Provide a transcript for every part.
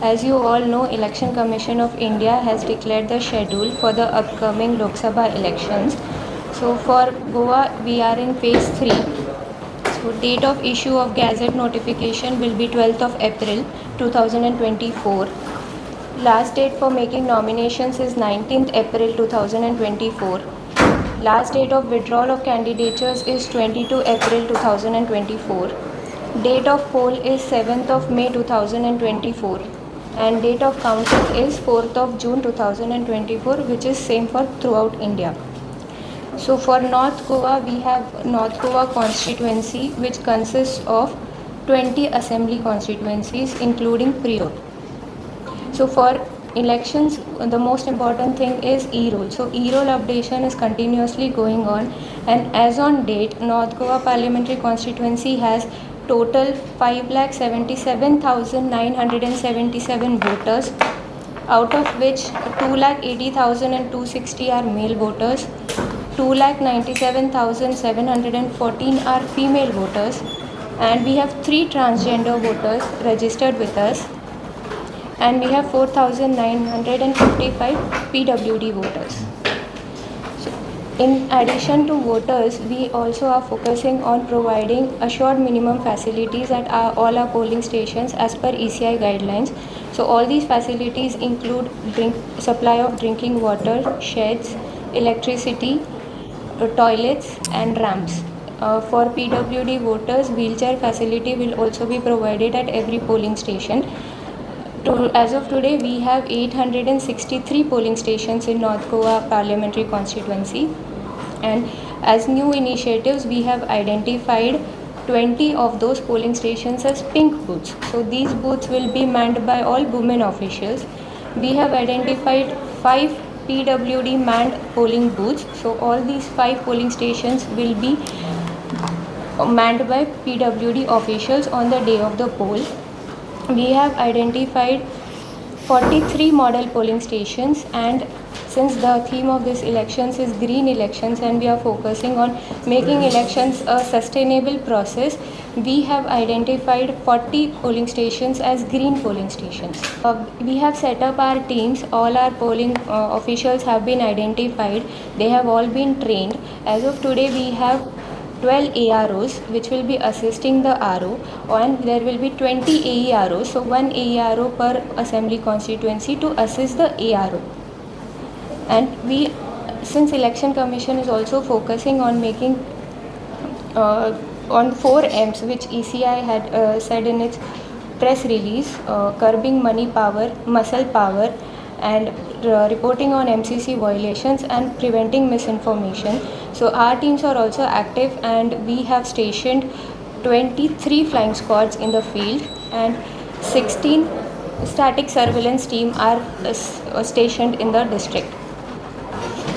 As you all know, Election Commission of India has declared the schedule for the upcoming Lok Sabha elections. So for Goa, we are in phase 3. So date of issue of Gazette notification will be 12th of April 2024. Last date for making nominations is 19th April 2024. Last date of withdrawal of candidatures is 22 April 2024. Date of poll is 7th of May 2024. And date of counting is 4th of June 2024, which is same for throughout India. So for North Goa, we have North Goa constituency, which consists of 20 assembly constituencies, including Prior. So for elections, the most important thing is e-roll. So e-roll updation is continuously going on, and as on date, North Goa parliamentary constituency has total 5,77,977 voters, out of which 2,80,260 are male voters, 2,97,714 are female voters, and we have 3 transgender voters registered with us, and we have 4,955 PWD voters. So, in addition to voters, we also are focusing on providing assured minimum facilities at all our polling stations as per ECI guidelines. So all these facilities include supply of drinking water, sheds, electricity, toilets and ramps. For PWD voters, wheelchair facility will also be provided at every polling station. As of today, we have 863 polling stations in North Goa parliamentary constituency, and as new initiatives, we have identified 20 of those polling stations as pink booths. So these booths will be manned by all women officials. We have identified 5 PWD manned polling booths. So all these 5 polling stations will be manned by PWD officials on the day of the poll. We have identified 43 model polling stations, and since the theme of this elections is green elections and we are focusing on making elections a sustainable process, we have identified 40 polling stations as green polling stations. We have set up our teams. All our polling officials have been identified. They have all been trained. As of today, we have 12 AROs which will be assisting the RO, and there will be 20 AEROs, so 1 AERO per assembly constituency to assist the ARO. And since Election Commission is also focusing on making on 4 M's which ECI had said in its press release, curbing money power, muscle power, and reporting on MCC violations and preventing misinformation. So our teams are also active, and we have stationed 23 flying squads in the field, and 16 static surveillance team are stationed in the district.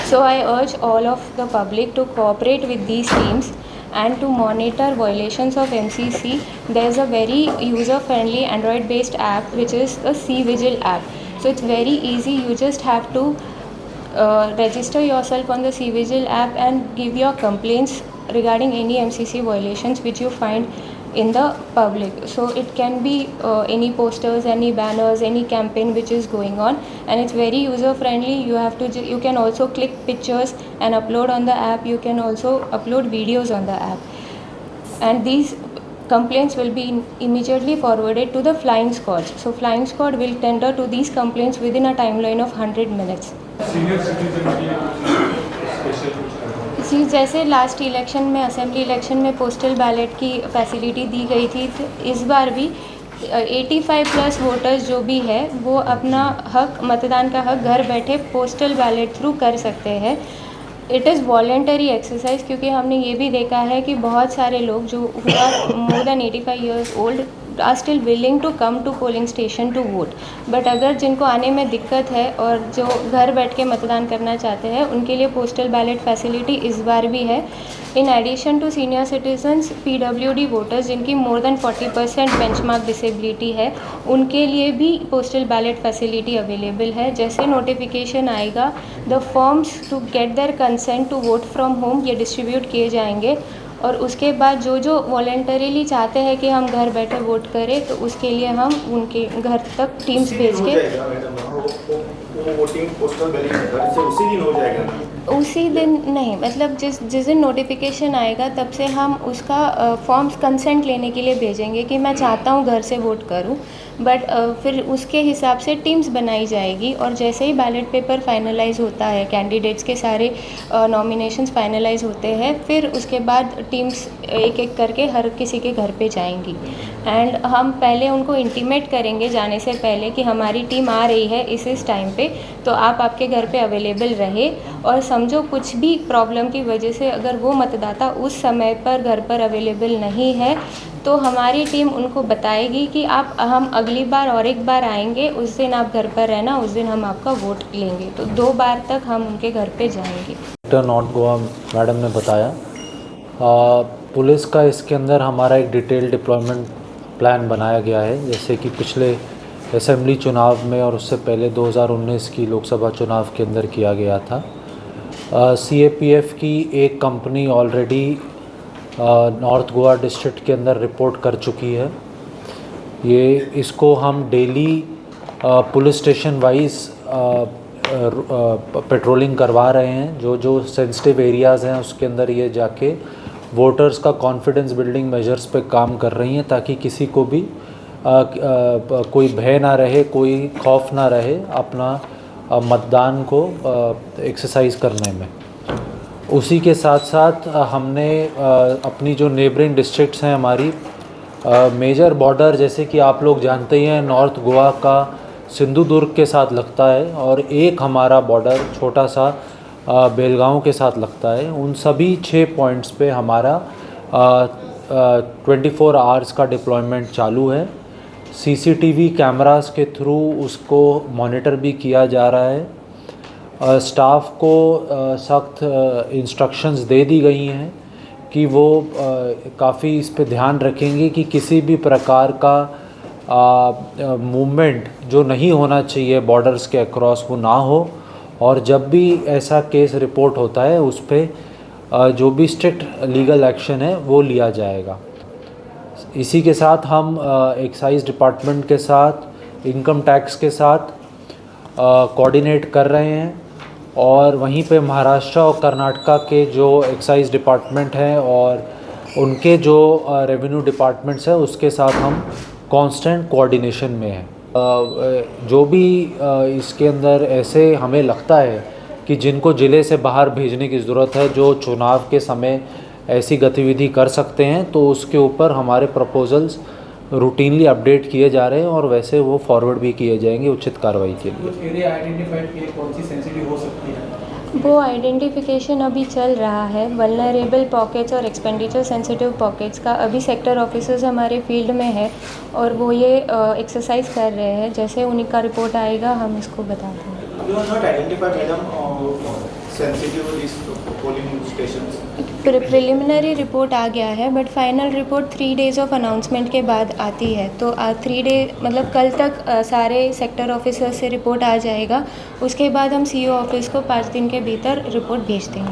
So I urge all of the public to cooperate with these teams and to monitor violations of MCC. There is a very user-friendly Android-based app which is the C-Vigil app. So it's very easy. You just have to register yourself on the C-Vigil app and give your complaints regarding any MCC violations which you find in the public. So it can be any posters, any banners, any campaign which is going on, and it's very user friendly. You can also click pictures and upload on the app. You can also upload videos on the app, and these complaints will be immediately forwarded to the flying squads. So flying squad will tender to these complaints within a timeline of 100 minutes. Senior citizen की special जी, जैसे last election में, assembly election में postal ballot की facility दी गई थी, इस बार भी 85+ वोटर्स जो भी है वो अपना हक, मतदान का हक घर बैठे पोस्टल बैलेट थ्रू कर सकते हैं. इट इज़ वॉलेंटरी एक्सरसाइज, क्योंकि हमने ये भी देखा है कि बहुत सारे लोग जो हुआ more than 85 years old are still willing to come to polling station to vote. But अगर जिनको आने में दिक्कत है और जो घर बैठ के मतदान करना चाहते हैं, उनके लिए पोस्टल बैलेट फैसिलिटी इस बार भी है. In addition to senior citizens, PWD voters जिनकी मोर देन 40% बेंचमार्क डिसेबिलिटी है, उनके लिए भी पोस्टल बैलेट फैसिलिटी अवेलेबल है. जैसे नोटिफिकेशन आएगा, the forms to get their consent to vote from home ये डिस्ट्रीब्यूट किए जाएंगे, और उसके बाद जो जो वॉलेंटरीली चाहते हैं कि हम घर बैठे वोट करें, तो उसके लिए हम उनके घर तक टीम्स भेज के वो वोटिंग पोस्टल घर से उसी दिन हो जाएगा ना? उसी दिन नहीं, मतलब जिस जिस दिन नोटिफिकेशन आएगा तब से हम उसका फॉर्म्स कंसेंट लेने के लिए भेजेंगे कि मैं चाहता हूँ घर से वोट करूँ, बट फिर उसके हिसाब से टीम्स बनाई जाएगी और जैसे ही बैलेट पेपर फाइनलाइज होता है, कैंडिडेट्स के सारे नॉमिनेशंस फाइनलाइज होते हैं, फिर उसके बाद टीम्स एक एक करके हर किसी के घर पे जाएंगी एंड हम पहले उनको इंटीमेट करेंगे जाने से पहले कि हमारी टीम आ रही है इस टाइम पे, तो आप आपके घर पे अवेलेबल रहे। और समझो कुछ भी प्रॉब्लम की वजह से अगर वो मतदाता उस समय पर घर पर अवेलेबल नहीं है, तो हमारी टीम उनको बताएगी कि हम अगली बार और एक बार आएंगे, उस दिन आप घर पर रहना, उस दिन हम आपका वोट लेंगे। तो 2 बार तक हम उनके घर पे जाएंगे। नॉर्थ गोवा मैडम ने बताया, पुलिस का इसके अंदर हमारा एक डिटेल डिप्लॉयमेंट प्लान बनाया गया है, जैसे कि पिछले असेंबली चुनाव में और उससे पहले 2019 की लोकसभा चुनाव के अंदर किया गया था। CAPF की एक company already north Goa district के अंदर रिपोर्ट कर चुकी है। इसको हम daily police station wise patrolling करवा रहे हैं। जो सेंसिटिव एरियाज़ हैं उसके अंदर ये जाके वोटर्स का कॉन्फिडेंस बिल्डिंग मेजर्स पे काम कर रही हैं, ताकि किसी को भी कोई भय ना रहे, कोई खौफ ना रहे अपना मतदान को एक्सरसाइज करने में। उसी के साथ साथ हमने अपनी जो नेबरिंग डिस्ट्रिक्ट्स हैं हमारी मेजर बॉर्डर, जैसे कि आप लोग जानते ही हैं, नॉर्थ गोवा का सिंधुदुर्ग के साथ लगता है और एक हमारा बॉर्डर छोटा सा बेलगांव के साथ लगता है। उन सभी 6 पॉइंट्स पे हमारा 24 आवर्स का डिप्लॉयमेंट चालू है। CCTV कैमरास के थ्रू उसको मॉनिटर भी किया जा रहा है। स्टाफ को सख्त इंस्ट्रक्शंस दे दी गई हैं कि वो काफ़ी इस पे ध्यान रखेंगे कि किसी भी प्रकार का मूवमेंट जो नहीं होना चाहिए बॉर्डर्स के अक्रॉस वो ना हो, और जब भी ऐसा केस रिपोर्ट होता है उस पर जो भी स्ट्रिक्ट लीगल एक्शन है वो लिया जाएगा। इसी के साथ हम एक्साइज डिपार्टमेंट के साथ, इनकम टैक्स के साथ कोऑर्डिनेट कर रहे हैं, और वहीं पे महाराष्ट्र और कर्नाटका के जो एक्साइज डिपार्टमेंट हैं और उनके जो रेवेन्यू डिपार्टमेंट्स हैं उसके साथ हम कांस्टेंट कोऑर्डिनेशन में हैं। जो भी इसके अंदर ऐसे हमें लगता है कि जिनको ज़िले से बाहर भेजने की ज़रूरत है, जो चुनाव के समय ऐसी गतिविधि कर सकते हैं, तो उसके ऊपर हमारे प्रपोजल्स रूटीनली अपडेट किए जा रहे हैं और वैसे वो फॉरवर्ड भी किए जाएंगे उचित कार्रवाई के लिए। एरिया आइडेंटिफाइड किए कौन सी सेंसिटिव हो सकती है? वो आइडेंटिफिकेशन अभी चल रहा है। वल्नरेबल पॉकेट्स और एक्सपेंडिचर सेंसिटिव पॉकेट्स का अभी सेक्टर ऑफिसर्स हमारे फील्ड में है और वो ये एक्सरसाइज कर रहे हैं। जैसे उन्हीं का रिपोर्ट आएगा हम इसको बता देंगे। You are not identified, madam, sensitive list polling stations. Preliminary report आ गया है, but final report 3 days of announcement के बाद आती है। तो 3 डे मतलब कल तक सारे सेक्टर ऑफिसर से रिपोर्ट आ जाएगा। उसके बाद हम CO ऑफिस को 5 दिन के भीतर रिपोर्ट भेज देंगे।